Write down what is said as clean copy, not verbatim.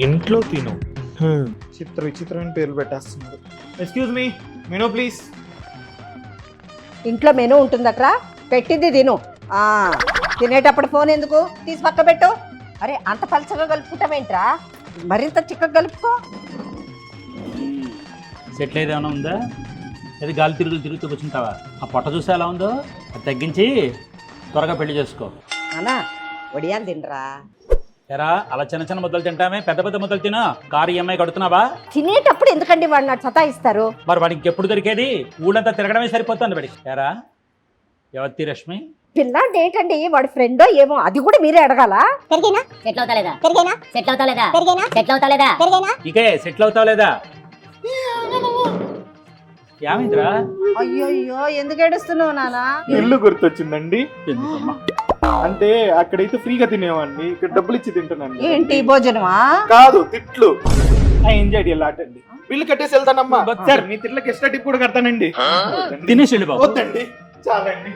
ఇంట్లో తిను. చిత్ర విచిత్రమైన పేర్లు పెట్టేస్తున్నారు. Excuse me, menu please. ఇంట్లో మెనూ ఉంటుందట్రా, పెట్టింది తిను. తినేటప్పుడు ఫోన్ ఎందుకు తీసి పక్క పెట్టు. అరే అంత పలచగా కలుపుకుంటామేంట్రా, మరింత చిక్కగా కలుపుకో. సెటిల్ ఏదైనా ఉందా? అది గాలి తిరుగుతూ కూర్చుంటావా? ఆ పొట్ట చూస్తే ఎలా ఉందో అది తగ్గించి త్వరగా పెళ్లి చేసుకో. అన్నా వడియాలు తినరా. ఎరా అలా చిన్న చిన్న ముద్దలు తింటామే, పెద్ద పెద్ద ముద్దలు తినా. కారు ఈఎంఐ కడుతున్నావా? తినేటప్పుడు ఎందుకండి వాడు నాకు సతాయిస్తారు? మరి వాడికి ఇంకెప్పుడు దొరికేది? ఊళ్ళంతా తిరగడమే సరిపోతుంది వాడికి. ఎరా ఎవత్తి రష్మి? పిల్లాంటి ఏంటండి, వాడి ఫ్రెండో ఏమో, అది కూడా మీరే అడగాల. పెరిగేనా సెటిల్ అవుతా లేదా? పెరిగేనా సెటిల్ అవుతా లేదా? పెరిగేనా సెటిల్ అవుతా లేదా? పెరిగేనా ఇకే సెటిల్ అవుతావు లేదా? ఏమైందిరా? అయ్యో ఎందుకు ఏడుస్తున్నావు నానా? ఇల్లు గుర్తొచ్చిందండి. ఎందుకమ్మా? అంటే అక్కడైతే ఫ్రీగా తినేవాడిని, ఇక్కడ డబ్బులు ఇచ్చి తింటున్నాను. ఏంటి భోజనమా? కాదు, తిట్లు. ఎంజాయ్ చేయాలండి. బిల్లు కట్టేసి వెళ్తానమ్మా. సార్ మీ తిట్లకి ఎక్స్ట్రా టిప్ కూడా కడతానండి. తినేసి వెళ్ళి బాబు. వద్దండి, చాలండి.